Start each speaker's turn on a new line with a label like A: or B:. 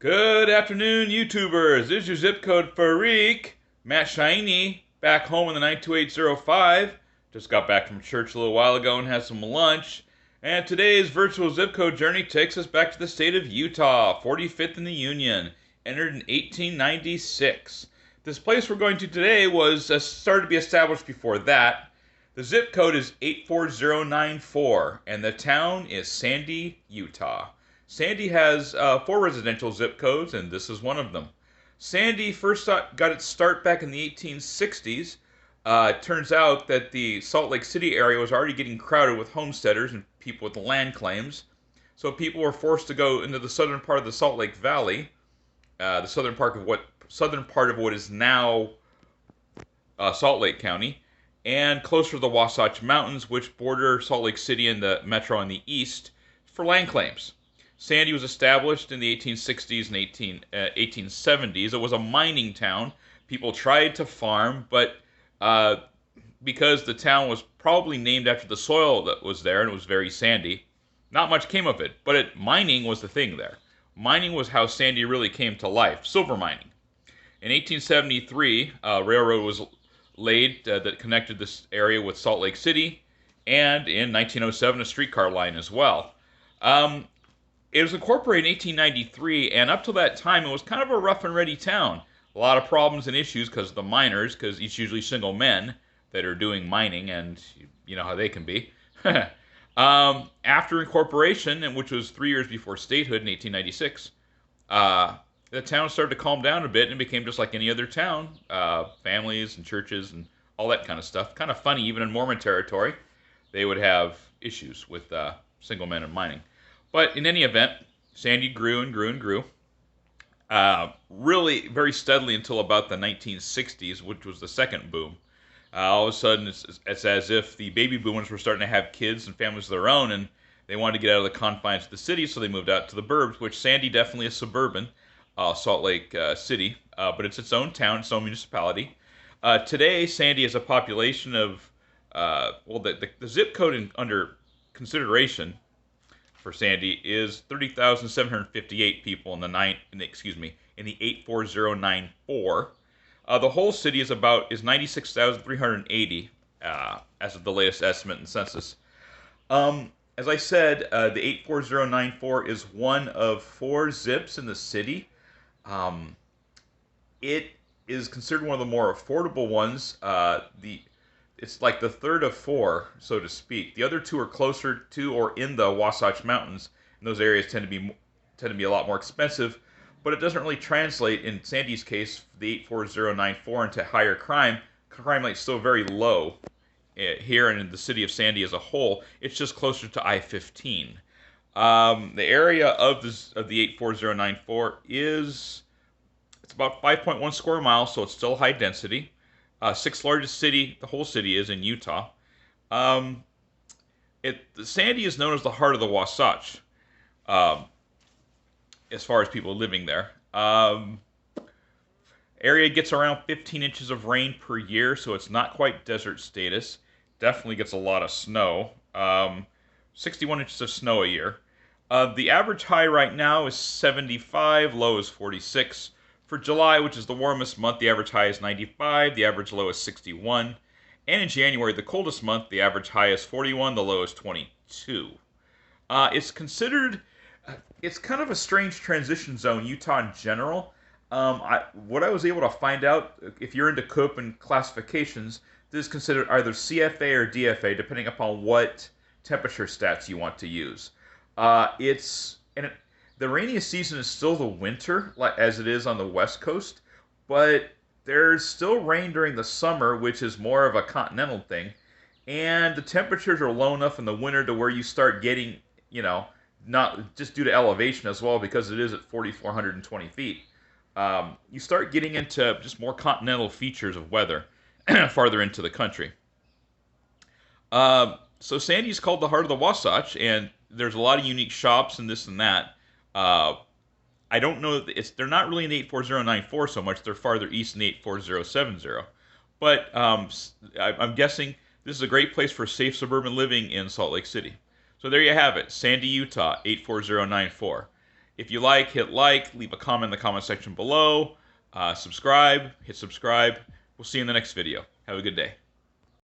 A: Good afternoon, YouTubers. This is your zip code freak, Matt Shiny, back home in the 92805. Just got back from church a little while ago and had some lunch. And today's virtual zip code journey takes us back to the state of Utah, 45th in the Union, entered in 1896. This place we're going to today was started to be established before that. The zip code is 84094, and the town is Sandy, Utah. Sandy has four residential zip codes, and this is one of them. Sandy first got its start back in the 1860s. It turns out that the Salt Lake City area was already getting crowded with homesteaders and people with land claims. So people were forced to go into the southern part of the Salt Lake Valley, the southern part of what is now Salt Lake County, and closer to the Wasatch Mountains, which border Salt Lake City and the metro in the east, for land claims. Sandy was established in the 1860s and 1870s. It was a mining town. People tried to farm, but because the town was probably named after the soil that was there and it was very sandy, not much came of it. But mining was the thing there. Mining was how Sandy really came to life, silver mining. In 1873, a railroad was laid that connected this area with Salt Lake City, and in 1907, a streetcar line as well. It was incorporated in 1893, and up to that time, it was kind of a rough and ready town. A lot of problems and issues because of the miners, because it's usually single men that are doing mining, and you know how they can be. After incorporation, and which was 3 years before statehood in 1896, the town started to calm down a bit and became just like any other town. Families and churches and all that kind of stuff. Kind of funny, even in Mormon territory, they would have issues with single men and mining. But in any event, Sandy grew and grew and grew, really very steadily until about the 1960s, which was the second boom. All of a sudden, it's as if the baby boomers were starting to have kids and families of their own, and they wanted to get out of the confines of the city, so they moved out to the burbs, which Sandy definitely is suburban, Salt Lake City, but it's its own town, its own municipality. Today, Sandy has a population of, the zip code under consideration for Sandy is 30,758 people in the 84094. The whole city is 96,380 as of the latest estimate and census. As I said, the 84094 is one of four zips in the city. It is considered one of the more affordable ones. It's like the third of four, so to speak. The other two are closer to or in the Wasatch Mountains, and those areas tend to be a lot more expensive. But it doesn't really translate in Sandy's case, the 84094, into higher crime. Crime rate's still very low here and in the city of Sandy as a whole. It's just closer to I-15. The area of the 84094 it's about 5.1 square miles, so it's still high density. Sixth largest city, the whole city is in Utah. Sandy is known as the heart of the Wasatch, as far as people living there. Area gets around 15 inches of rain per year, so it's not quite desert status. Definitely gets a lot of snow. 61 inches of snow a year. The average high right now is 75, low is 46. For July, which is the warmest month, the average high is 95, the average low is 61. And in January, the coldest month, the average high is 41, the low is 22. It's kind of a strange transition zone, Utah in general. What I was able to find out, if you're into Köppen classifications, this is considered either CFA or DFA, depending upon what temperature stats you want to use. The rainiest season is still the winter, as it is on the West Coast, but there's still rain during the summer, which is more of a continental thing, and the temperatures are low enough in the winter to where you start getting, not just due to elevation as well, because it is at 4,420 feet, you start getting into just more continental features of weather farther into the country. So Sandy's called the heart of the Wasatch, and there's a lot of unique shops and this and that. I don't know, they're not really in the 84094 so much, they're farther east in the 84070. But I'm guessing this is a great place for safe suburban living in Salt Lake City. So there you have it, Sandy, Utah, 84094. If you like, hit like, leave a comment in the comment section below, subscribe, hit subscribe. We'll see you in the next video. Have a good day.